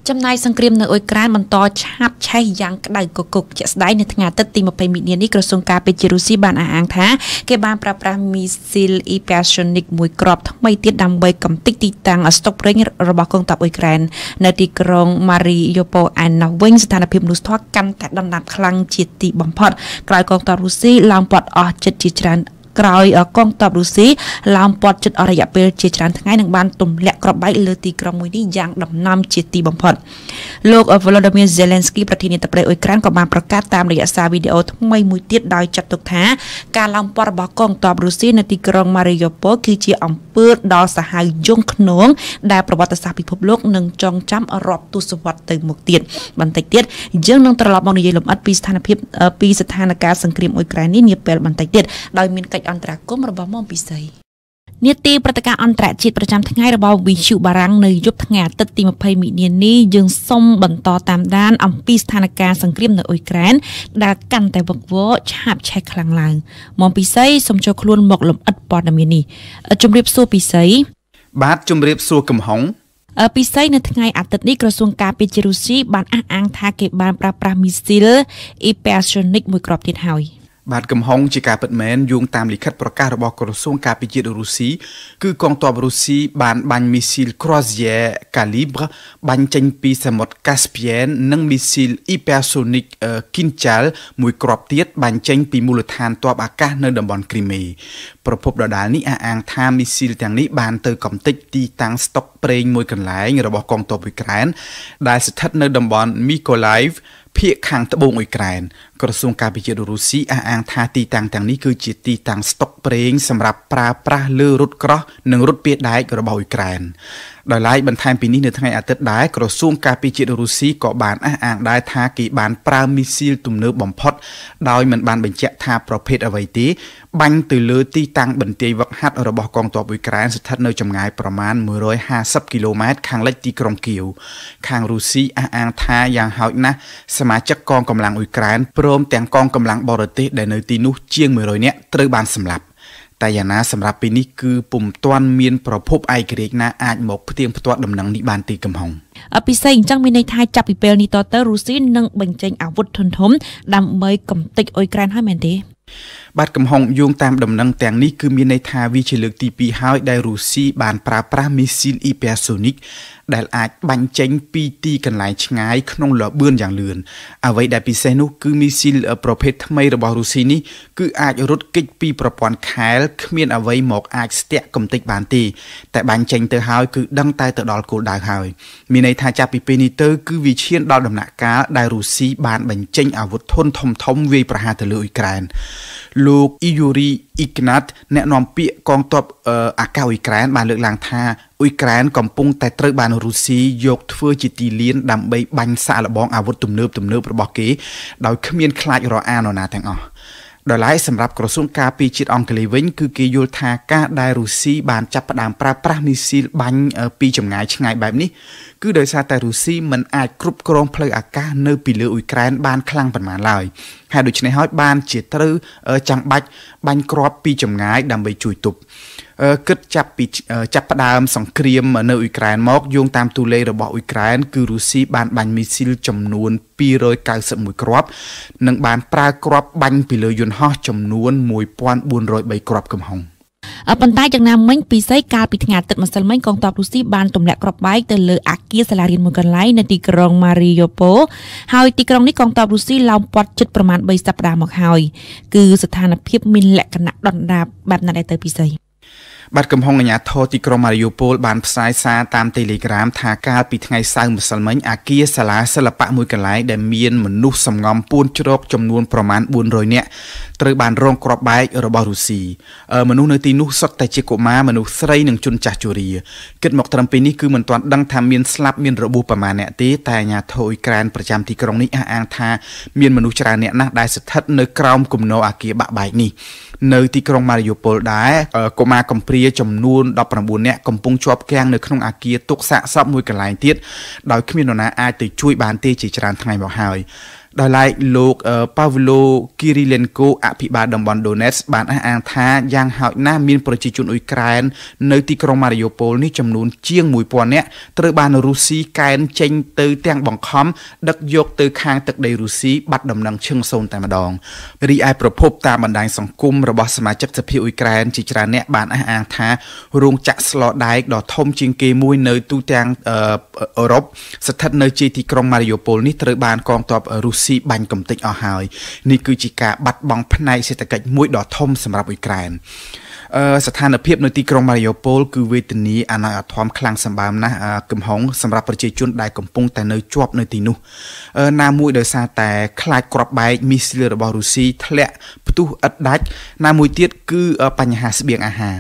ចំណាយសង្គ្រាមនៅអ៊ុយក្រែនបន្តឆាបឆេះយ៉ាងក្តៅគគុកជាក់ស្ដែងនៅថ្ងៃអាទិត្យទី20មីនានេះក្រសួងការពារជាតិរុស្ស៊ីបានអះអាងថាគេបានប្រើប្រាស់មីស៊ីលអ៊ីប៉ាសូនិកមួយគ្រាប់ថ្មីទៀតដើម្បីកំទេចទីតាំងស្តុកប្រេងរបស់កងទ័ពអ៊ុយក្រែននៅទីក្រុងម៉ារីយ៉ូប៉ូលឯណោះវិញស្ថានភាពមនុស្សធម៌កាន់តែដុនដាបខ្លាំងជាទីបំផុតក្រោយកងទ័ពរុស្ស៊ីឡើងព័ទ្ធអស់ចិត្តជាច្រើនក្រោយកងទ័ពរុស្ស៊ីឡោមព័ទ្ធជិតអស់រយៈពេលជាច្រើនថ្ងៃនឹងបានទម្លាក់គ្រាប់បែកលើទីក្រុងមួយនេះយ៉ាងដំណំជាទីបំផុតលោក Volodymyr Zelensky ប្រធានាធិបតីអ៊ុយក្រែនក៏បានប្រកាសតាមរយៈសារវីដេអូថ្មីមួយទៀតដោយចាត់ទុកថាការឡោមព័ទ្ធរបស់កងទ័ពរុស្ស៊ីនៅទីក្រុង Mariupol គឺជាអំពើដ៏សាហាវយង់ឃ្នងដែលប្រវត្តិសាស្ត្រពិភពលោកនឹងចងចាំរាប់ទសវត្សរ៍ទៅមុខទៀតបន្តិចទៀតយើងនឹងត្រឡប់មកនិយាយលម្អិតពីស្ថានភាពពីស្ថានភាពសង្គ្រាមអ៊ុយក្រែននេះនាពេលបន្តិចទៀតដោយមានកិច្ចអន្តរាគមន៍របស់មុំពិសីនាទីព្រឹត្តិការណ៍អន្តរជាតិប្រចាំថ្ងៃរបស់វិទ្យុបារាំងនៅយប់ថ្ងៃអាទិត្យទី20មីនានេះយើងសូមបន្តតាមដានអំពីស្ថានភាពសង្គ្រាមនៅអ៊ុយក្រែនដែលកាន់តែវឹកវរឆាបឆេះខ្លាំងឡើងមុំពិសីសូមចូលខ្លួនមកលម្អិតព័ត៌មាននេះជម្រាបសួរពិសីបាទជម្រាបសួរកំហុងពិសីនៅថ្ងៃអាទិត្យនេះក្រសួងការពារជាតិរុស្ស៊ីបានអះអាងថាគេបានប្រើប្រាស់មីស៊ីលអ៊ីប៉ាសូនិកមួយគ្រាប់ទៀតហើយបាទកំហុងជាការពិតមែនយោងតាមលិខិតប្រកាសរបស់ក្រសួងការពារជាតិរុស្ស៊ីគឺកងទ័ពរុស្ស៊ីបានបាញ់មីស៊ីល Crozier Calibre បាញ់ចេញពីសមុទ្រ Caspian និងមីស៊ីល Hypersonic Kinjal មួយគ្រាប់ទៀតបាញ់ចេញពីមូលដ្ឋានទ័ពអាកាសនៅតំបន់គ្រីមេប្រភពដដាលនេះអះអាងថាមីស៊ីលទាំងនេះបានទៅកំទេចទីតាំងស្តុកប្រេងមួយកន្លែងរបស់កងទ័ពអ៊ុយក្រែនដែលស្ថិតនៅតំបន់ Mykolaivភាគខាងត្បូងអ៊ុយក្រែនក្រសួងការពារជាតិរុស្ស៊ីអះអាងថាទីតាំងទាំងនេះគឺជាទីតាំងស្តុកប្រេងសម្រាប់ប្រើប្រាស់លើរថក្រោះនិងរថពាដែករបស់អ៊ុយក្រែនដោយឡែកបន្ថែមពីនេះនៅថ្ងៃអាទិត្យដែរក្រសួងការពារជាតិរុស្ស៊ីក៏បានអះអាងដែរថាគេបានប្រើមីស៊ីលទំនើបបំផុតដោយមិនបានបញ្ជាក់ថាប្រភេទអ្វីទេបាញ់ទៅលើទីតាំងបន្ទាយវឹកហាត់របស់កងទ័ពអ៊ុយក្រែនស្ថិតនៅចម្ងាយប្រមាណ150គីឡូម៉ែត្រខាងលិចទីក្រុងគៀវខាងរុស្ស៊ីអះអាងថាយ៉ាងហោចណាស់សមាជិកកងកម្លាំងអ៊ុយក្រែនព្រមទាំងកងកម្លាំងបរទេសដែលនៅទីនោះជាង100នាក់ត្រូវបានសម្លាប់តែយ៉ាងណាសម្រាប់ពេលនេះគឺពុំទាន់មានប្រភពឯករាជ្យណាអាចមកផ្ទៀងផ្ទាត់ដំណឹងនេះបានទីកំហុងពិសេសអញ្ចឹងមានន័យថាចាប់ពីពេលនេះតទៅរុស្ស៊ីនឹងបញ្ចេញអាវុធធំធំដើម្បីកំទេចអ៊ុយក្រែនហើយមែនទេបាទកំហុងយោងតាមដំណឹងទាំងនេះគឺមានន័យថាវាជាលើកទី2ហើយដែលរុស្ស៊ីបានប្រើប្រាស់មីស៊ីលអ៊ីប៉ាសូនិកដែលអាចបាញ់ចេញពីទីកន្លែងឆ្ងាយក្នុងល្បឿនយ៉ាងលឿនអ្វីដែលពិសេសនោះគឺមីស៊ីលប្រភេទថ្មីរបស់រុស្ស៊ីនេះគឺអាចរត់គេចពីប្រព័ន្ធខែលគ្មានអ្វីមកអាចស្ទាក់កំទេចបានទេតែបាញ់ចេញទៅហើយគឺដឹងតែទៅដល់គោលដៅហើយមានន័យថាចាប់ពីពេលនេះទៅគឺវាឈានដល់ដំណាក់កាលដែលរុស្ស៊ីបានបញ្ចេញអាវុធធន់ធំវាយប្រហារទៅលើអ៊ុយក្រែនលោក Yuri Ignat អ្នកនាំពាក្យកងទ័ពអាកាសអ៊ុយក្រែនបានលើកឡើងថាអ៊ុយក្រែនកំពុងតែត្រូវបានរុស្ស៊ីយកធ្វើជាទីលានដើម្បីបាញ់សាកល្បងអាវុធទំនើបរបស់គេដោយគ្មានខ្លាចរអានណាទាំងអស់ដោយឡែកសម្រាប់ក្រសួងការពារជាតិអង់គ្លេសវិញគឺគេយល់ថាការដែលរុស្ស៊ីបានចាប់ផ្ដើមប្រើប្រាស់មីស៊ីលបាញ់ពីចម្ងាយឆ្ងាយបែបនេះគឺដោយសារតែរុស្ស៊ីមិនអាចគ្រប់គ្រងផ្លូវអាកាសនៅពីលើអ៊ុយក្រែនបានខ្លាំងប៉ុន្មានឡើយហើយដូច្នេះហើយបានជាត្រូវចាំបាច់បាញ់គ្រាប់ពីចម្ងាយដើម្បីជួយទប់គិតចាប់ផ្ដើមសង្គ្រាមនៅអ៊ុយក្រែនមកយោងតាមតួលេខរបស់អ៊ុយក្រែនគឺរុស្ស៊ីបានបាញ់មីស៊ីលចំនួន291គ្រាប់និងបានប្រើគ្រាប់បាញ់ពីលើយន្តហោះចំនួន1403គ្រាប់កំហុងប៉ុន្តែយ៉ាងណាមិញពិសេសកាលពីថ្ងៃអាទិត្យម្សិលមិញកងទ័ពរុស្ស៊ីបានទម្លាក់គ្រាប់បែកទៅលើអគារសាលារៀនមួយកន្លែងនៅទីក្រុង Mariupol ហើយទីក្រុងនេះកងទ័ពរុស្ស៊ីឡោមព័ទ្ធជិតប្រមាណ3សប្តាហ៍មកហើយគឺស្ថានភាពមានលក្ខណៈដុនដាបបែបណាដែរទៅពិសេសបាទកំហុងអាជ្ញាធរទីក្រុង Mariupol បានផ្សាយសារតាម Telegram ថាកាលពីថ្ងៃសៅរ៍ម្សិលមិញអគារសាលាសិល្បៈមួយកន្លែងដែលមានមនុស្សសម្ងំពួនជ្រកចំនួនប្រមាណ400នាក់ត្រូវបានរងគ្រាប់បែករបស់រុស្ស៊ីមនុស្សនៅទីនោះសុទ្ធតែជាកុមារមនុស្សស្រីនិងជនចាស់ជរាគិតមកត្រឹមពេលនេះគឺមិនទាន់ដឹងថាមានស្លាប់មានរបួសប្រមាណអ្នកទេតែអាជ្ញាធរអ៊ុយក្រែនប្រចាំទីក្រុងនេះអះអាងថាមានមនុស្សច្រើនអ្នកណាស់ដែលស្ថិតនៅក្រោមគំនរអគារបាក់បែកនេះនៅទីក្រុង Mariupol ដែរកុមារកំព្រាចំនួន19នាក់កំពុងជាប់គាំងនៅក្នុងអគារទុកសាកសពមួយកន្លែងទៀតដោយគ្មាននរណាអាចទៅជួយបានទេជាច្រើនថ្ងៃមកហើយ ដោយឡែកលោកប៉ាវឡូគីរីឡេនកូអភិបាលតំបន់ដូណេតបានអះអាងថាយ៉ាងហោចណាស់មានប្រជាជនអ៊ុយក្រែននៅទីក្រុងម៉ារីយ៉ូប៉ូលនេះចំនួនជាង 1000 នាក់ត្រូវបានរុស្ស៊ីកែនចេញទៅទាំងបង្ខំដឹកយកទៅខាងទឹកដីរុស្ស៊ីបាត់ដំណឹងឈឹងសូន្យតែម្ដងរីឯប្រភពតាមបណ្ដាញសង្គមរបស់សមាជិកសភាអ៊ុយក្រែនជាច្រើនអ្នកបានអះអាងថារោងចក្រស្លដែកដ៏ធំជាងគេមួយនៅទូទាំងអឺរ៉ុបស្ថិតនៅជាទីក្រុងម៉ារីយ៉ូប៉ូលនេះត្រូវបានកងទ័ពរុស្ស៊ីបាញ់កំទេចអស់ហើយនេះគឺជាការបាត់បង់ផ្នែកសេដ្ឋកិច្ចមួយដ៏ធំសម្រាប់អ៊ុយក្រែនស្ថានភាពនៅទីក្រុងម៉ារីយ៉ូប៉ូលគឺវេទនាអាណត្តិអធមខ្លាំងសម្បើមណាស់កំហុងសម្រាប់ប្រជាជនដែលកំពុងតែនៅជាប់នៅទីនោះណាមួយដោយសារតែខ្លាចគ្រាប់បែកមីស៊ីលរបស់រុស្ស៊ីធ្លាក់ផ្ទុះឥតដាច់ណាមួយទៀតគឺបញ្ហាស្បៀងអាហារ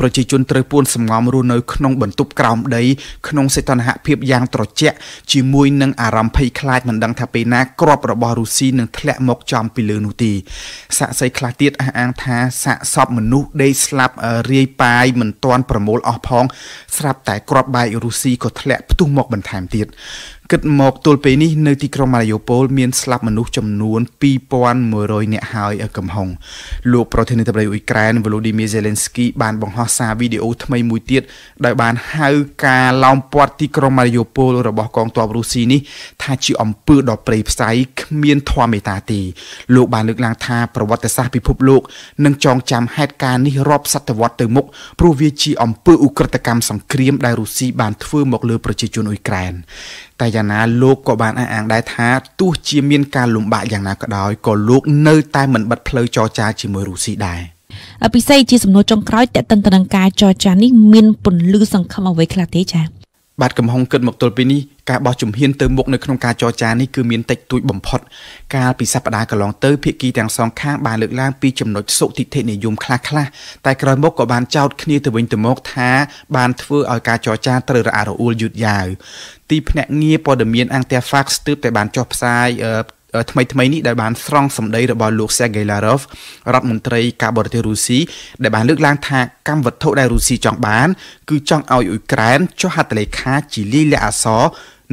ប្រជាជនត្រូវពួនសម្ងំរស់នៅក្នុងបន្ទប់ក្រោមដីក្នុងសីតុណ្ហភាពយ៉ាងត្រជាក់ជាមួយនឹងអារម្មណ៍ភ័យខ្លាចមិនដឹងថាពេលណាគ្រាប់របស់រុស្ស៊ីនឹងធ្លាក់មកចំពីលើនោះទេសាក្សីខ្លះទៀតអះអាងថាសាកសពមនុស្សដេកស្លាប់រាយប៉ាយមិនទាន់ប្រមូលអស់ផងស្រាប់តែគ្រាប់បែករុស្ស៊ីក៏ធ្លាក់ផ្ទុះមកបន្ថែមទៀតគិតមកទល់ពេលនេះនៅទីក្រុងម៉ារីយ៉ូប៉ូលមានស្លាប់មនុស្សចំនួន 2100 នាក់ហើយកំហុងលោកប្រធានាធិបតីអ៊ុយក្រែន Volodymyr Zelensky បានបង្ហោះសារវីដេអូថ្មីមួយទៀតដោយបានហៅការឡោមព័ទ្ធទីក្រុងម៉ារីយ៉ូប៉ូលរបស់កងទ័ពរុស្ស៊ីនេះថាជាអំពើដ៏ព្រៃផ្សៃគ្មានធម៌មេត្តាទេលោកបានលើកឡើងថាប្រវត្តិសាស្ត្រពិភពលោកនឹងចងចាំហេតុការណ៍នេះរាប់សតវត្សទៅមុខព្រោះវាជាអំពើឧក្រិដ្ឋកម្មសង្គ្រាមដែលរុស្ស៊ីបានធ្វើមកលើប្រជាជនអ៊ុយក្រែនតែយ៉ាងណាលោកក៏បានអះអាងដែរថាទោះជាមានការលំបាកយ៉ាងណាក៏ដោយក៏លោកនៅតែមិនបិទផ្លូវចរចាជាមួយរុស្ស៊ីដែរពិសេសជាសំណួរចុងក្រោយតេតិនទៅនឹងការចរចានេះមានពន្លឺសង្ឃឹមអ្វីខ្លះទេចា៎បាទកំហុងគិតមកទល់ពេលនេះការបោះជំហានទៅមុខនៅក្នុងការចរចានេះគឺមានតិចតួចបំផុតកាលពីសប្តាហ៍កន្លងទៅភាគីទាំងសងខាងបានលើកឡើងពីចំណុចសុទិដ្ឋិនិយមខ្លះៗតែក្រោយមកក៏បានចោទគ្នាទៅវិញទៅមកថាបានធ្វើឲ្យការចរចាត្រូវរអាក់រអួលយឺតយ៉ាវទីភ្នាក់ងារព័ត៌មានអង្គការ Fox ទើបតែបានចុះផ្សាយថ្មីនេះដែលបានស្រង់សម្ដីរបស់លោក Sergei Lavrov រដ្ឋមន្ត្រីការបរទេសរុស្ស៊ីដែលបានលើកឡើងថាកម្មវត្ថុដែលរុស្ស៊ីចង់បានគឺចង់ឲ្យអ៊ុយក្រែនចុះហត្ថលេខាជាលាយលក្ខណ៍អក្សរ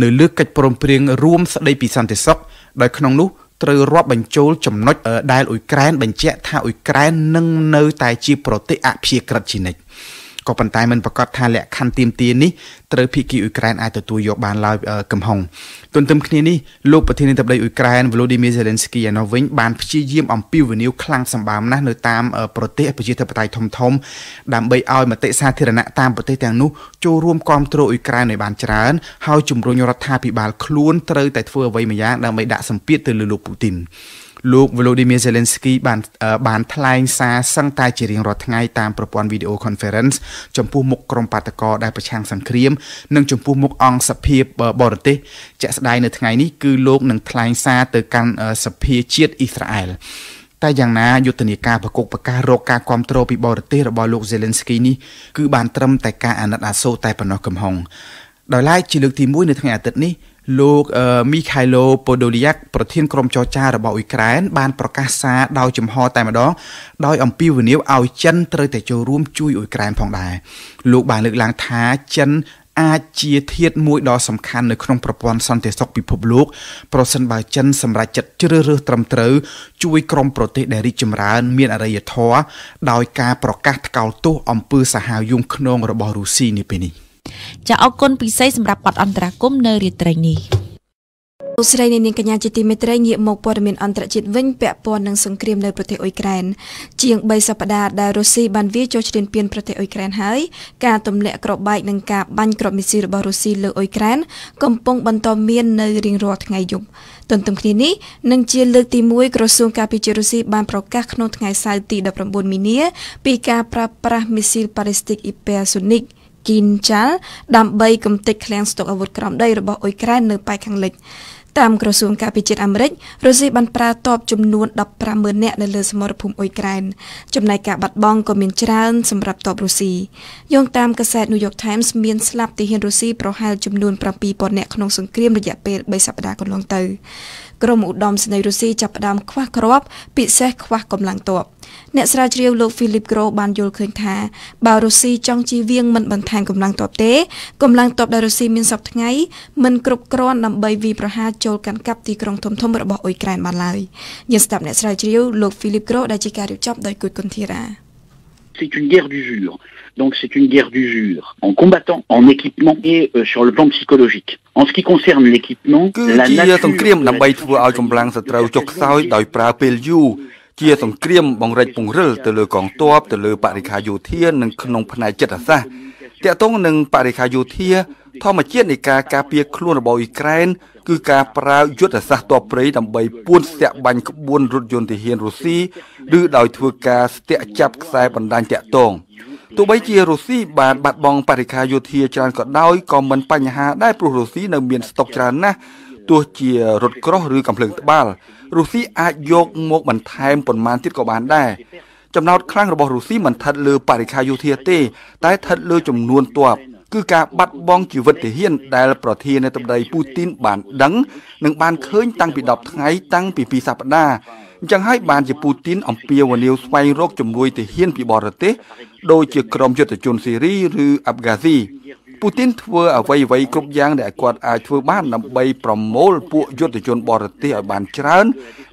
នៅលើកិច្ចព្រមព្រៀងរួមស្ដីពីសន្តិសុខដោយក្នុងនោះត្រូវរាប់បញ្ចូលចំណុចដែលអ៊ុយក្រែនបញ្ជាក់ថាអ៊ុយក្រែននឹងនៅតែជាប្រទេសអព្យាក្រឹតជានិច្ចក៏ប៉ុន្តែមិនប្រកាសថាលក្ខខណ្ឌទាមទារនេះត្រូវភាគីអ៊ុយក្រែនអាចទទួលយកបានឡើយកំហុងទន្ទឹមគ្នានេះលោកប្រធានាធិបតីអ៊ុយក្រែន Volodymyr Zelensky ឯនោះវិញបានព្យាយាមអំពាវនាវខ្លាំងសម្បើមណាស់នៅតាមប្រទេសប្រជាធិបតេយ្យធំៗដើម្បីឲ្យមតិសាធារណៈតាមប្រទេសទាំងនោះចូលរួមគាំទ្រអ៊ុយក្រែនឲ្យបានច្រើនហើយជំរុញរដ្ឋាភិបាលខ្លួនត្រូវតែធ្វើអ្វីម្យ៉ាងដើម្បីដាក់សម្ពាធទៅលើលោកពូទីនលោក Volodymyr Zelensky បានថ្លែងសារសឹងតែជារៀងរាល់ថ្ងៃតាមប្រព័ន្ធ Video Conference ចំពោះមុខក្រុមបាតកោដែលប្រឆាំងសង្គ្រាមនិងចំពោះមុខអង្គសភាបរទេសជាក់ស្ដែងនៅថ្ងៃនេះគឺលោកនឹងថ្លែងសារទៅកាន់សភាជាតិអ៊ីស្រាអែលតែយ៉ាងណាយុទ្ធនាការប្រកុកប្រកាសរកការគ្រប់គ្រងពីបរទេសរបស់លោក Zelensky នេះគឺបានត្រឹមតែការអាណិតអាសូរតែប៉ុណ្ណោះកំហុងដោយឡែកជាលើកទី1នៅថ្ងៃអាទិត្យនេះលោកMikhailo Podolyak ប្រធានក្រុមចរចារបស់អ៊ុយក្រែនបានប្រកាសសារដោយចំហតែម្ដងដោយអំពាវនាវឲ្យចិនត្រូវតែចូលរួមជួយអ៊ុយក្រែនផងដែរលោកបានលើកឡើងថាចិនអាចជាធាតុមួយដ៏សំខាន់នៅក្នុងប្រព័ន្ធសន្តិសុខពិភពលោកប្រសិនបើចិនសម្រេចចិត្តជ្រើសរើសត្រឹមត្រូវជួយក្រុមប្រទេសដែលរីកចម្រើនមានអរិយធម៌ដោយការប្រកាសថ្កោលទោសអំពើសាហាវយង់ឃ្នងរបស់រុស្ស៊ីនាពេលនេះចាអរគុណពិសេសសម្រាប់បទអន្តរាគមន៍នៅរាត្រីនេះលោកស្រីនាងកញ្ញាជាទីមេត្រីងាកមកព័ត៌មានអន្តរជាតិវិញពាក់ព័ន្ធនឹងសង្គ្រាមនៅប្រទេសអ៊ុយក្រែនជាង3សប្តាហ៍ដែលរុស្ស៊ីបានវាយចូលឈ្លានពានប្រទេសអ៊ុយក្រែនហើយការទម្លាក់គ្រាប់បែកនិងការបាញ់គ្រាប់មីស៊ីលរបស់រុស្ស៊ីលើអ៊ុយក្រែនកំពុងបន្តមាននៅរៀងរាល់ថ្ងៃយប់ទន្ទឹមគ្នានេះនឹងជាលើកទី1ក្រសួងការពារជាតិរុស្ស៊ីបានប្រកាសក្នុងថ្ងៃសៅរ៍ទី19មីនាពីការប្រើប្រាស់មីស៊ីលប៉ាឡេស្ទិកអ៊ីប៉ែសូនិកគីនចាល់ដើម្បីកំទេចឃ្លាំងស្តុកអាវុធក្រោមដីរបស់អ៊ុយក្រែននៅប៉ែកខាងលិចតាមក្រសួងការពារជាតិអាមេរិករុស្ស៊ីបានប្រើទ័ពចំនួន 150,000 នាក់នៅលើសមរភូមិអ៊ុយក្រែនចំណែកការបាត់បង់ក៏មានច្រើនសម្រាប់ទ័ពរុស្ស៊ីយោងតាមកាសែត New York Times មានស្លាប់ទាហានរុស្ស៊ីប្រហែលចំនួន 7,000 នាក់ក្នុងសង្គ្រាមរយៈពេល3សប្តាហ៍កន្លងទៅក្រុមឧត្តមសេនីយ៍រុស្ស៊ីចាប់ផ្ដើមខ្វះគ្រាប់ពិសេសខ្វះកម្លាំងទ័ពអ្នកស្រាវជ្រាវលោក Philip Groh បានយល់ឃើញថាបើរុស្ស៊ីចង់ជៀសវាងមិនបន្ថែមកម្លាំងទ័ពទេកម្លាំងទ័ពដែលរុស្ស៊ីមានសពថ្ងៃមិនគ្រប់គ្រាន់ដើម្បីវាយប្រហារ ចូលកាន់កាប់ទីក្រុងធំៗរបស់អ៊ុយក្រែនបានឡើយយើងស្ដាប់អ្នកស្រាវជ្រាវលោក Philip Gros ដែលជាការរៀបចំដោយគូតគុនធីរ៉ា C'est une guerre d'usure. Donc c'est une guerre d'usure en combattant, en équipement et sur le plan psychologique. En ce qui concerne l'équipement, la nature សង្គ្រាមដើម្បីធ្វើឲ្យកម្លាំងសត្រូវចុះខ្សោយដោយប្រើពេលយូរជាសង្គ្រាមបង្រិចពង្រិលទៅលើកងទ័ពទៅលើបរិខាយោធានិងក្នុងផ្នែកចិត្តសាស្ត្រតាក់ទងនឹងបរិខាយោធាធម្មជាតិនៃការការពារខ្លួនរបស់អ៊ុយក្រែនគឺការប្រើយុទ្ធសាស្ត្រទ័ពព្រៃដើម្បីពួនស្ទាក់បាញ់ក្បួនរថយន្តទាហានរុស្ស៊ីឬដោយធ្វើការស្ទាក់ចាប់ខ្សែបណ្ដាញតាក់ទងទោះបីជារុស្ស៊ីបានបាត់បង់បរិខាយោធាច្រើនក៏ដោយក៏មិនបញ្ហាដែរព្រោះរុស្ស៊ីនៅមានស្តុកច្រើនណាស់ទោះជារថក្រោះឬកាំភ្លើងត្បាល់រុស្ស៊ីអាចយកមកបន្ថែមប៉ុន្មានទៀតក៏បានដែរចំណោទខ្លាំងរបស់រុស្ស៊ីមិនស្ថិតលើបរិខាយោធាទេតែស្ថិតលើចំនួនទ័ពគឺការបាត់បង់ជីវិតទាហានដែលប្រធានាធិបតីពូទីនបានដឹងនិងបានឃើញតាំងពី10ថ្ងៃតាំងពី2សប្តាហ៍អញ្ចឹងហើយបានជាពូទីនអំពាវនាវស្វែងរកជំនួយទាហានពីបរទេសដូចជាក្រុមយុទ្ធជនស៊េរីឬអាប់ហ្គាស៊ីពូទីនធ្វើអ្វីៗគ្រប់យ៉ាងដែលគាត់អាចធ្វើបានដើម្បីប្រមូលពួកយុទ្ធជនបរទេសឲ្យបានច្រើន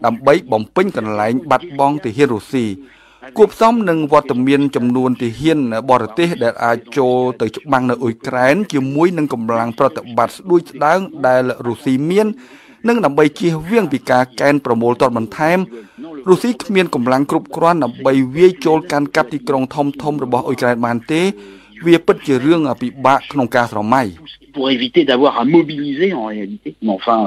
ដើម្បីបំពេញកន្លែងបាត់បង់ទាហានរុស្ស៊ីគួបផ្សំនឹងវត្តមានចំនួនទាហានបរទេសដែលអាចចូលទៅច្បាំងនៅអ៊ុយក្រែនជាមួយនឹងកម្លាំងប្រតិបត្តិស្ដួយស្ដើងដែលរុស្ស៊ីមាននិងដើម្បីជៀសវាងពីការកេណ្ឌប្រមូលទ័ពបន្ថែមរុស្ស៊ីគ្មានកម្លាំងគ្រប់គ្រាន់ដើម្បីវាយចូលកាន់កាប់ទីក្រុងធំៗរបស់អ៊ុយក្រែនបានទេវាពិតជារឿងពិបាកក្នុងការស្រមៃ pour éviter d'avoir à mobiliser en réalité. Mais enfin,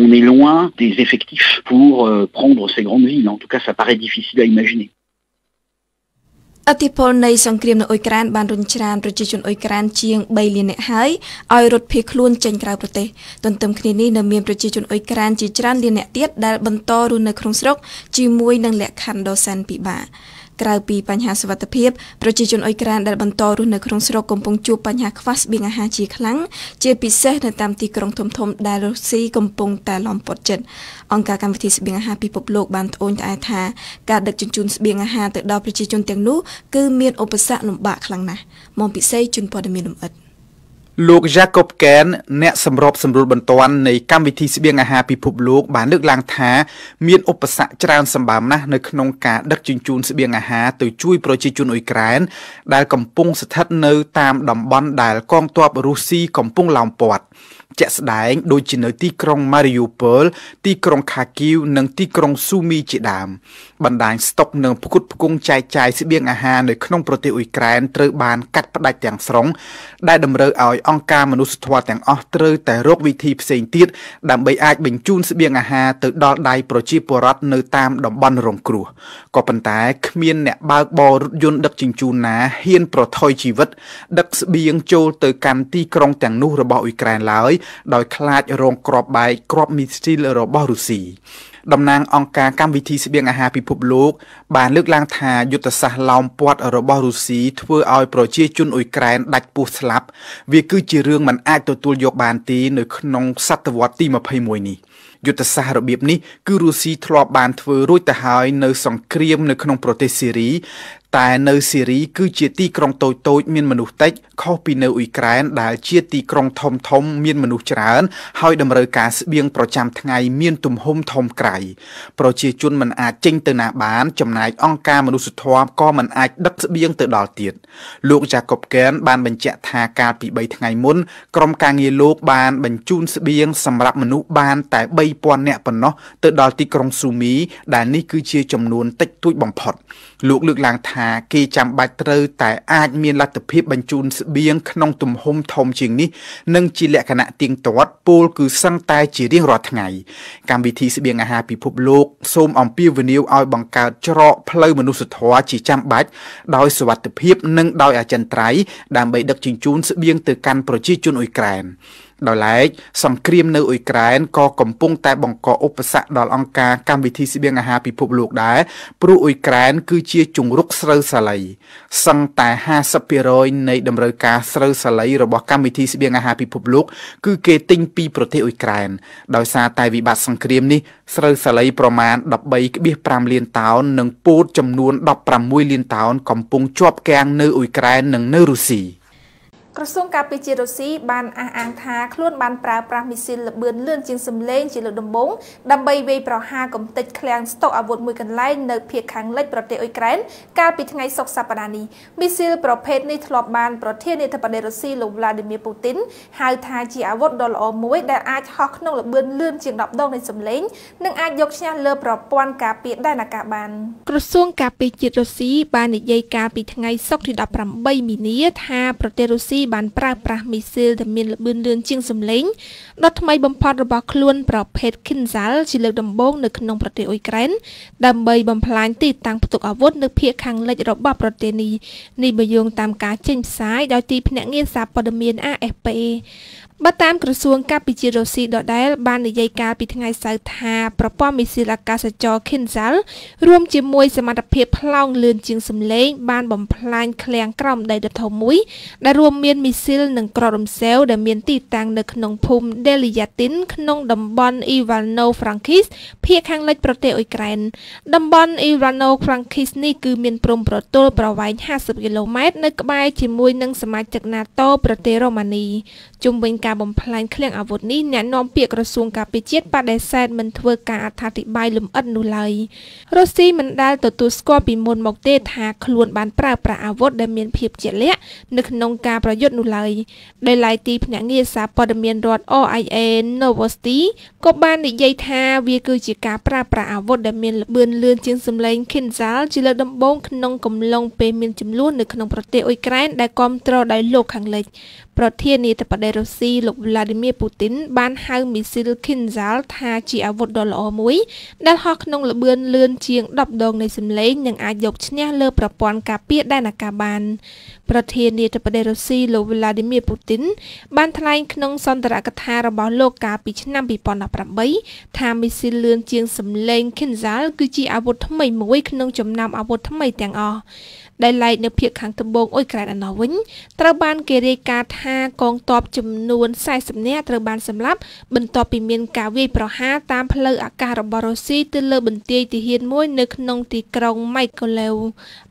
on est loin des effectifs pour prendre ces grandes villes. En tout cas, ça paraît difficile à imaginer. អធិពលនៃសង្គ្រាមនៅអ៊ុយក្រែនបានរុញច្រានប្រជាជនអ៊ុយក្រែនជាង3លាននាក់ហើយឲ្យរត់ភៀសខ្លួនចេញក្រៅប្រទេសទន្ទឹមគ្នានេះនៅមានប្រជាជនអ៊ុយក្រែនជាច្រើនលាននាក់ទៀតដែលបន្តរស់នៅក្នុងស្រុកជាមួយនឹងលក្ខខណ្ឌដ៏សែនពិបាកក្រៅពីបញ្ហាសុវត្ថិភាពប្រជាជនអ៊ុយក្រែនដែលបន្តរស់នៅក្នុងស្រុកកំពុងជួបបញ្ហាខ្វះស្បៀងអាហារជាខ្លាំងជាពិសេសនៅតាមទីក្រុងធំៗដែលរុស្ស៊ីកំពុងតែឡោមព័ទ្ធចិត្តអង្គការកម្មវិធីស្បៀងអាហារពិភពលោកបានត្អូញត្អែថាការដឹកជញ្ជូនស្បៀងអាហារទៅដល់ប្រជាជនទាំងនោះគឺមានឧបសគ្គលំបាកខ្លាំងណាស់មកពិសេសជនព័ត៌មានលម្អិតលោក Jacob Ken អ្នកសម្របសម្រួលបន្ទាន់នៃកម្មវិធីស្បៀងអាហារពិភពលោកបានលើកឡើងថាមានឧបសគ្គច្រើនសម្បើមណាស់នៅក្នុងការដឹកជញ្ជូនស្បៀងអាហារទៅជួយប្រជាជនអ៊ុយក្រែនដែលកំពុងស្ថិតនៅតាមតំបន់ដែលកងទ័ពរុស្ស៊ីកំពុងឡោមព័ទ្ធជាក់ស្ដែងដូចជានៅទីក្រុង Mariupol ទីក្រុង Kharkiv និងទីក្រុង Sumy ជាដើមបណ្ដាញស្តុកនិងផ្គត់ផ្គង់ចែកចាយស្បៀងអាហារនៅក្នុងប្រទេសអ៊ុយក្រែនត្រូវបានកាត់ផ្ដាច់ទាំងស្រុងដែលតម្រូវឲ្យអង្គការមនុស្សធម៌ទាំងអស់ត្រូវតែរកវិធីផ្សេងទៀតដើម្បីអាចបញ្ជូនស្បៀងអាហារទៅដល់ដៃប្រជាពលរដ្ឋនៅតាមតំបន់រងគ្រោះក៏ប៉ុន្តែគ្មានអ្នកបើកបររថយន្តដឹកជញ្ជូនណាហ៊ានប្រថុយជីវិតដឹកស្បៀងចូលទៅកាន់ទីក្រុងទាំងនោះរបស់អ៊ុយក្រែនឡើយដោយខ្លាចរងគ្រាប់បែកគ្រាប់មីស៊ីលរបស់រុស្ស៊ីតំណាងអង្គការកម្មវិធីស្បៀងអាហារពិភពលោកបានលើកឡើងថាយុទ្ធសាស្ត្រឡោមព័ទ្ធរបស់រុស្ស៊ីធ្វើឲ្យប្រជាជនអ៊ុយក្រែនដាច់ពោះស្លាប់វាគឺជារឿងមិនអាចទទួលយកបានទេនៅក្នុងសតវត្សទី21នេះយុទ្ធសាស្ត្ររបៀបនេះគឺរុស្ស៊ីធ្លាប់បានធ្វើរួចទៅហើយនៅសង្គ្រាមនៅក្នុងប្រទេសស៊ីរីតែនៅស៊ីរីគឺជាទីក្រុងតូចៗមានមនុស្សតិចខុសពីនៅអ៊ុយក្រែនដែលជាទីក្រុងធំៗមានមនុស្សច្រើនហើយតម្រូវការស្បៀងប្រចាំថ្ងៃមានទំហំធំក្រៃប្រជាជនមិនអាចចេញទៅណាបានចំណែកអង្គការមនុស្សធម៌ក៏មិនអាចដឹកស្បៀងទៅដល់ទៀតលោក Jacob Ken បានបញ្ជាក់ថាកាលពី3ថ្ងៃមុនក្រុមការងារលោកបានបញ្ជូនស្បៀងសម្រាប់មនុស្សបានតែ3000នាក់ប៉ុណ្ណោះទៅដល់ទីក្រុងស៊ូមីដែលនេះគឺជាចំនួនតិចតួចបំផុតលោកលើកឡើងថាគេចាំបាច់ត្រូវតែអាចមានលទ្ធភាពបញ្ជូនស្បៀងក្នុងទំហំធំជាងនេះនិងជាលក្ខណៈទៀងទាត់ពលគឺសឹងតែជារៀងរាល់ថ្ងៃកម្មវិធីស្បៀងអាហារពិភពលោកសូមអំពាវនាវឲ្យបង្កើតច្រកផ្លូវមនុស្សធម៌ជាចាំបាច់ដោយសុវត្ថិភាពនិងដោយអចិន្ត្រៃយ៍ដើម្បីដឹកជញ្ជូនស្បៀងទៅកាន់ប្រជាជនអ៊ុយក្រែនដោយឡែកសង្គ្រាមនៅអ៊ុយក្រែនក៏កំពុងតែបង្កឧបសគ្គដល់អង្គការកម្មវិធីស្បៀងអាហារពិភពលោកដែរព្រោះអ៊ុយក្រែនគឺជាជង្រុកស្រូវសាលីសឹងតែ 50% នៃតម្រូវការស្រូវសាលីរបស់កម្មវិធីស្បៀងអាហារពិភពលោកគឺគេទិញពីប្រទេសអ៊ុយក្រែនដោយសារតែវិបត្តិសង្គ្រាមនេះស្រូវសាលីប្រមាណ 13.5 លានតោននិងពោតចំនួន 16 លានតោនកំពុងជាប់គាំងនៅអ៊ុយក្រែននិងនៅរុស្ស៊ី ក្រសួងការពារជាតិរុស្ស៊ីបានអះអាងថាខ្លួនបានប្រើប្រាស់មីស៊ីលល្បឿនលឿនជាងសំឡេងជាលើកដំបូងដើម្បីវាយប្រហារកំទេចឃ្លាំងស្តុកអាវុធមួយកន្លែងនៅភាគខាងលិចប្រទេសអ៊ុយក្រែនកាលពីថ្ងៃសុក្រសប្តាហ៍នេះមីស៊ីលប្រភេទនេះធ្លាប់បានប្រធានាធិបតីរុស្ស៊ីលោក Vladimir Putin ហៅថាជាអាវុធដ៏ល្អមួយដែលអាចហោះក្នុងល្បឿនលឿនជាង10ដងនៃសំឡេងនិងអាចយកឈ្នះលើប្រព័ន្ធការពារដែនអាកាសបានក្រសួងការពារជាតិរុស្ស៊ីបាននិយាយកាលពីថ្ងៃសុក្រទី18មីនាថាប្រទេសរុស្ស៊ីបានប្រើប្រាស់មីស៊ីលដែលមានល្បឿនលឿនជាងសំឡេងដ៏ថ្មីបំផុតរបស់ខ្លួនប្រភេទ Kinzhal ជាលើកដំបូងនៅក្នុងប្រទេសអ៊ុយក្រែនដើម្បីបំផ្លាញទីតាំងផ្ទុកអាវុធនៅភាគខាងលិចរបស់ប្រទេសនេះបើយោងតាមការចេញផ្សាយដោយទីភ្នាក់ងារសារព័ត៌មាន AFP បើតាមក្រសួងការពារជាតិរុស្ស៊ីដដែលបាននិយាយកាលពីថ្ងៃសៅរ៍ថាប្រព័ន្ធមីស៊ីលអាកាសចរ Kinzhal រួមជាមួយសមត្ថភាពផ្លោងលឿនជាងសំឡេងបានបំផ្លាញឃ្លាំងក្រោមដីដ៏ធំមួយដែលរួមមានមីស៊ីលនិងគ្រាប់រំសេវដែលមានទីតាំងនៅក្នុងភូមិ Deliatin ក្នុងតំបន់ Ivano-Frankivsk ភាគខាងលិចប្រទេសអ៊ុយក្រែនតំបន់ Ivano-Frankivsk នេះគឺមានព្រំប្រទល់ប្រវែង50គីឡូម៉ែត្រនៅក្បែរជាមួយនឹងសមាជិក NATO ប្រទេសរ៉ូម៉ានីជុំវិញការបំផ្លាញឃ្លាំងអាវុធនេះអ្នកនាំពាក្យក្រសួងការពារជាតិបដិសេធមិនធ្វើការអត្ថាធិប្បាយលម្អិតនោះឡើយរុស្ស៊ីមិនដែលទទួលស្គាល់ពីមុនមកទេថាខ្លួនបានប្រើប្រាស់អាវុធដែលមានភាពជាក់លាក់នៅក្នុងការប្រយុទ្ធនោះឡើយដោយឡែកទីភ្នាក់ងារសារព័ត៌មានរដ្ឋ RIA Novosti ក៏បាននិយាយថាវាគឺជាការប្រើប្រាស់អាវុធដែលមានល្បឿនលឿនជាងសំឡេង Kinzhal ជាលើកដំបូងក្នុងកំឡុងពេលមានចំនួននៅក្នុងប្រទេសអ៊ុយក្រែនដែលគាំទ្រដោយលោកខាងលិចប្រធានាធិបតីរុស្ស៊ីលោក Vladimir Putin បានហៅមីស៊ីល Kinzhal ថាជាអាវុធដ៏ល្អមួយដែលហោះក្នុងល្បឿនលឿនជាង10ដងនៃសំឡេងនិងអាចយកឈ្នះលើប្រព័ន្ធការពារដែនអាកាសបានប្រធានាធិបតីរុស្ស៊ីលោក Vladimir Putin បានថ្លែងក្នុងសន្ទរកថារបស់លោកកាលពីឆ្នាំ2018ថាមីស៊ីលលឿនជាងសំឡេង Kinzhal គឺជាអាវុធថ្មីមួយក្នុងចំណោមអាវុធថ្មីទាំងអស់ដែលឡែកនៅភាគខាងត្បូងអ៊ុយក្រែនឯណោះវិញត្រូវបានគេរាយការណ៍ថាកងទ័ពចំនួន40នាក់ត្រូវបានសម្លាប់បន្ទាប់ពីមានការវាយប្រហារតាមផ្លូវអាកាសរបស់រុស្ស៊ីទៅលើបន្ទាយទាហានមួយនៅក្នុងទីក្រុង Mykolaiv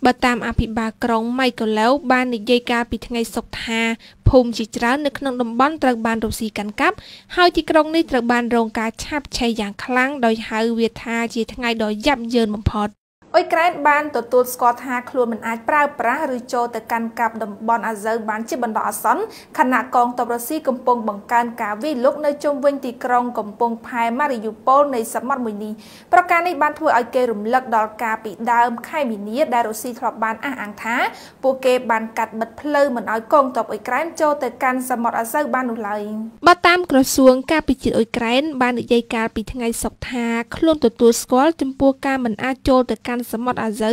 បើតាមអភិបាលក្រុង Mykolaiv បាននិយាយកាលពីថ្ងៃសុក្រថាភូមិជាច្រើននៅក្នុងតំបន់ត្រូវបានរុស្ស៊ីកាន់កាប់ហើយទីក្រុងនេះត្រូវបានរងការឆាបឆេរយ៉ាងខ្លាំងដោយហៅវាថាជាថ្ងៃដ៏យ៉ាប់យ៉ឺនបំផុតអ៊ុយក្រែនបានទទួលស្គាល់ថាខ្លួនមិនអាចប្រើប្រាស់ឬចូលទៅកាន់កាប់តំបន់អាហ្សឺបានជាបណ្ដោះអាសន្នខណៈកងទ័ពរុស្ស៊ីកំពុងបង្កើនការវាយលុកនៅជុំវិញទីក្រុងកំពង់ផែ Mariupol នៃសមុទ្រមួយនេះប្រការនេះបានធ្វើឲ្យគេរំលឹកដល់ការពីដើមខែមីនាដែលរុស្ស៊ីធ្លាប់បានអះអាងថាពួកគេបានកាត់បិទផ្លូវមិនឲ្យកងទ័ពអ៊ុយក្រែនចូលទៅកាន់សមុទ្រអាហ្សឺបាននោះឡើយបើតាមក្រសួងការពារជាតិអ៊ុយក្រែនបាននិយាយកាលពីថ្ងៃសុក្រថាខ្លួនទទួលស្គាល់ចំពោះការមិនអាចចូលទៅកាន់សមុទ្រអាហ្សឺ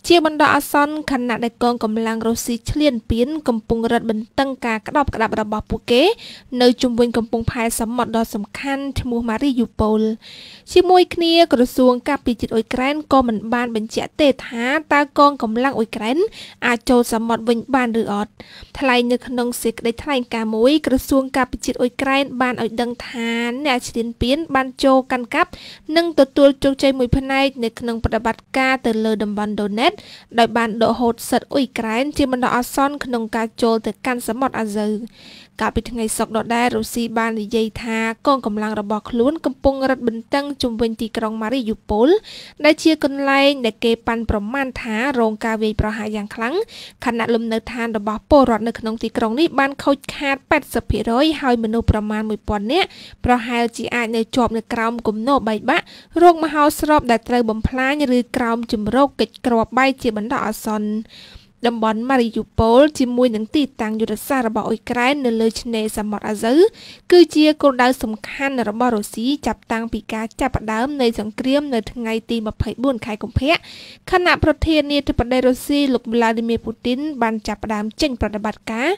ជាបណ្ដោះអាសន្នខណៈដែលកងកម្លាំងរុស្ស៊ីឈ្លានពានកំពុងរឹតបន្តឹងការក្តាប់ក្តាប់របស់ពួកគេនៅជុំវិញកំពង់ផែសមុទ្រដ៏សំខាន់ឈ្មោះ Mariupol ជាមួយគ្នាក្រសួងការពារជាតិអ៊ុយក្រែនក៏មិនបានបញ្ជាក់ទេថាតើកងកម្លាំងអ៊ុយក្រែនអាចចូលសមុទ្រវិញបានឬអត់ថ្លែងនៅក្នុងសេចក្តីថ្លែងការណ៍មួយក្រសួងការពារជាតិអ៊ុយក្រែនបានឲ្យដឹងថាអ្នកឈ្លានពានបានចូលកាន់កាប់និងទទួលជោគជ័យមួយផ្នែកនៅក្នុងប្រតិបត្តិការទៅលើតំបន់ Donetsk ដោយបានដកហូតសិទ្ធិអ៊ុយក្រែនជាបណ្ដោះអាសន្នក្នុងការចូលទៅកាន់សមុទ្រអាហ្សឺកាលពីថ្ងៃសុក្រដដែលរុស្ស៊ីបាននិយាយថាកងកម្លាំងរបស់ខ្លួនកំពុងរឹតបន្តឹងជុំវិញទីក្រុង Mariupol ដែលជាកន្លែងដែលគេប៉ាន់ប្រមាណថារងការវាយប្រហារយ៉ាងខ្លាំងខណៈលំនៅឋានរបស់ពលរដ្ឋនៅក្នុងទីក្រុងនេះបានខូចខាត 80% ហើយមនុស្សប្រមាណ 1000 នាក់ប្រហែលជាអាចនៅជាប់នៅក្រោមគំនរបែកបាក់រោគមហោស្រពដែលត្រូវបំផ្លាញឬក្រោមជំរកកិច្ចគ្រាប់បែកជាបណ្ដោះអាសន្នតំបន់ Mariupol ជាមួយនឹងទីតាំងយុទ្ធសាស្ត្ររបស់អ៊ុយក្រែននៅលើឆ្នេរសមុទ្រអាហ្សឺគឺជាគោលដៅសំខាន់របស់រុស្ស៊ីចាប់តាំងពីការចាប់ផ្ដើមនៃសង្គ្រាមនៅថ្ងៃទី24ខែកុម្ភៈខណៈប្រធានាធិបតីរុស្ស៊ីលោក Vladimir Putin បានចាប់ផ្ដើមចេញប្រតិបត្តិការ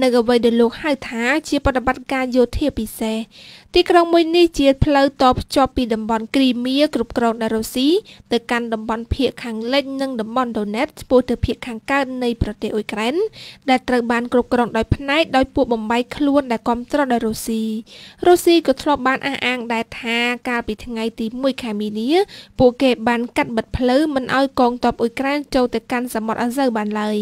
នៅអ្វីដែលលោកហៅថាជាប្រតិបត្តិការយោធាពិសេសទីក្រុងមួយនេះជាផ្លូវតភ្ជាប់ពីតំបន់គ្រីមៀគ្រប់គ្រងដោយរុស្ស៊ីទៅកាន់តំបន់ភាគខាងលិចនិងតំបន់ Donetsk ឆ្ពោះទៅភាគខាងកើតនៃប្រទេសអ៊ុយក្រែនដែលត្រូវបានគ្រប់គ្រងដោយផ្នែកដោយពួកបំបីខ្លួនដែលគាំទ្រដោយរុស្ស៊ីក៏ធ្លាប់បានអះអាងដែរថាកាលពីថ្ងៃទី1ខែមីនាពួកគេបានកាត់បិទផ្លូវមិនឲ្យកងទ័ពអ៊ុយក្រែនចូលទៅកាន់សមុទ្រអាហ្សឺបានឡើយ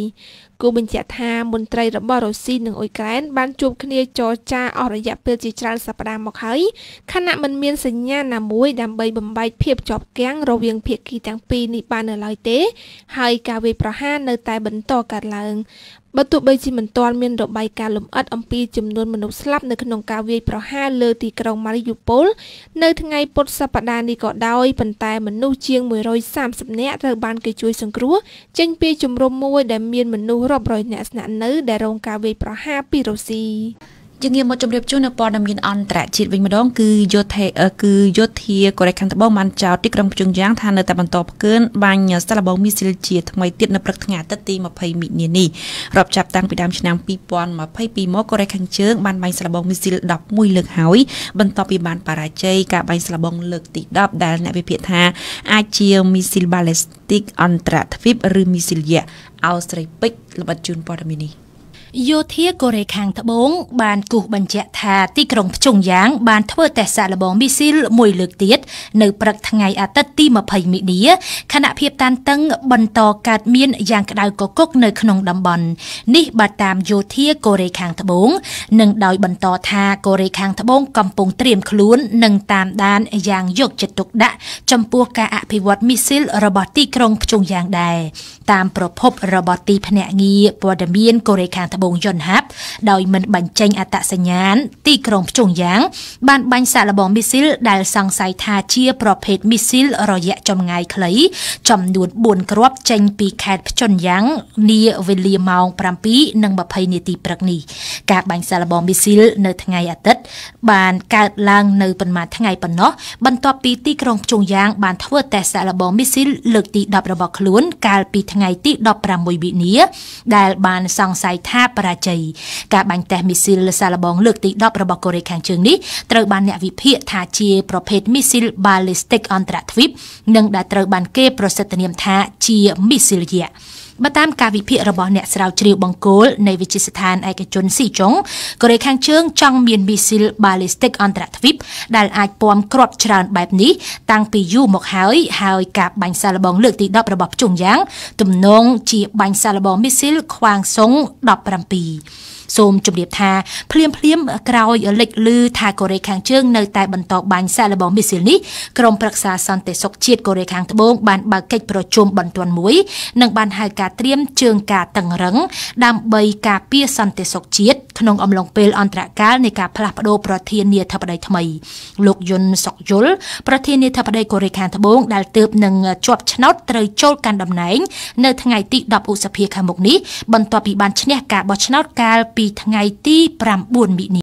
គូបញ្ជាក់ថាមន្ត្រីរបស់រុស្ស៊ីនិងអ៊ុយក្រែនបានជួបគ្នាចរចាអស់រយៈពេលជាច្រើនសប្តាហ៍មកហើយខណៈមិនមានសញ្ញាណាមួយដើម្បីបំបែកភាពជាប់គាំងរវាងភាគីទាំងពីរនេះបាននៅឡើយទេហើយការវាយប្រហារនៅតែបន្តកើតឡើងបើទោះបីជាមិនទាន់មានរបាយការណ៍លម្អិតអំពីចំនួនមនុស្សស្លាប់នៅក្នុងការវាយប្រហារលើទីក្រុងម៉ារីយូប៉ូលនៅថ្ងៃពុធសប្តាហ៍នេះក៏ដោយប៉ុន្តែមនុស្សជាង130នាក់ត្រូវបានគេជួយសង្គ្រោះចេញពីជំរំមួយដែលមានមនុស្សរាប់រយនាក់ស្នាក់នៅដែលរងការវាយប្រហារពីរុស្ស៊ីជាងមកជម្រាបជូននៅព័ត៌មានអន្តរជាតិវិញម្ដងគឺយោធាកូរ៉េខាងត្បូងបានចោទទីក្រុងព្យុងយ៉ាងថានៅតែបន្តផ្កើនបាញ់សាឡបងមីស៊ីលជាថ្មីទៀតនៅព្រឹកថ្ងៃអាទិត្យទី20មិនិនានេះរាប់ចាប់តាំងពីដើមឆ្នាំ2022មកកូរ៉េខាងជើងបានបាញ់សាឡបងមីស៊ីល11លើកហើយបន្ទាប់ពីបានបរាជ័យការបាញ់សាឡបងលើកទី10ដែលអ្នកវិភាគថាអាចជាមីស៊ីលបាឡេស្ទិកអន្តរទ្វីបឬមីស៊ីលយៈអោស្ត្រីពេជ្រល្បិតជូនព័ត៌មាននេះយោធាកូរ៉េខាងត្បូងបានគូសបញ្ជាក់ថាទីក្រុងព្យុងយ៉ាងបានធ្វើតេស្តសាកល្បងមីស៊ីលមួយលើកទៀតនៅព្រឹកថ្ងៃអាទិត្យទី20មិនិនាខណៈភាពតានតឹងបន្តកើតមានយ៉ាងក្តៅគគុកនៅក្នុងតំបន់នេះបើតាមយោធាកូរ៉េខាងត្បូងនិងដោយបន្តថាកូរ៉េខាងត្បូងកំពុងត្រៀមខ្លួននិងតាមដានយ៉ាងយកចិត្តទុកដាក់ចំពោះការអភិវឌ្ឍមីស៊ីលរបស់ទីក្រុងព្យុងយ៉ាងដែរតាមប្រភពរបស់ទីភ្នាក់ងារព័ត៌មានកូរ៉េខាងត្បូងយន់ហាប់ដោយមិនបញ្ចេញអត្តសញ្ញាណទីក្រុងព្យុងយ៉ាងបានបាញ់សាកល្បងមីស៊ីលដែលសង្ស័យថាជាប្រភេទមីស៊ីលរយៈចម្ងាយខ្លីចំនួន4គ្រាប់ចេញពីខេត្តព្យុងយ៉ាងនាវេលាម៉ោង 7:20 នាទីព្រឹកនេះការបាញ់សាកល្បងមីស៊ីលនៅថ្ងៃអាទិត្យបានកើតឡើងនៅប៉ុន្មានថ្ងៃប៉ុណ្ណោះបន្ទាប់ពីទីក្រុងព្យុងយ៉ាងបានធ្វើតេស្តសាកល្បងមីស៊ីលលើកទី10របស់ខ្លួនកាលពីថ្ងៃទី16មិនិនាដែលបានសង្ស័យថាបរាជ័យការបាញ់តេស្តមីស៊ីលសាកល្បងលើកទី10របស់កូរ៉េខាងជើងនេះត្រូវបានអ្នកវិភាគថាជាប្រភេទមីស៊ីលបាឡេស្ទិកអន្តរទ្វីបនិងដែលត្រូវបានគេប្រសិទ្ធនាមថាជាមីស៊ីលយៈបើតាមការវិភាគរបស់អ្នកស្រាវជ្រាវបង្គោលនៃវិទ្យាស្ថានឯកជនស៊ីចុងកូរ៉េខាងជើងចង់មានមីស៊ីលបាឡេស្ទិកអន្តរទ្វីបដែលអាចពំគ្រាប់ច្រើនបែបនេះតាំងពីយូរមកហើយការបាញ់សាកល្បងលើកទី10របស់ព្យុងយ៉ាងទំនងជាបាញ់សាកល្បងមីស៊ីលខ្វាងសុង17សូមជម្រាបថាភ្លាមក្រោយលេចឮថាកូរ៉េខាងជើងនៅតែបន្តបាញ់សាកល្បងមីស៊ីលនេះក្រុមប្រឹក្សាសន្តិសុខជាតិកូរ៉េខាងត្បូងបានបើកកិច្ចប្រជុំបន្ទាន់មួយនិងបានហៅការត្រៀមជើងការតឹងរឹងដើម្បីការពារសន្តិសុខជាតិក្នុងអំឡុងពេលអន្តរកាលនៃការផ្លាស់ប្តូរប្រធានាធិបតីថ្មីលោកយុនសុកយុលប្រធានាធិបតីកូរ៉េខាងត្បូងដែលទើបនឹងជាប់ឆ្នោតត្រូវចូលកាន់តំណែងនៅថ្ងៃទី10ឧសភាខាងមុខនេះបន្ទាប់ពីបានឈ្នះការបោះឆ្នោតកាលពីថ្ងៃទី9មិនិនា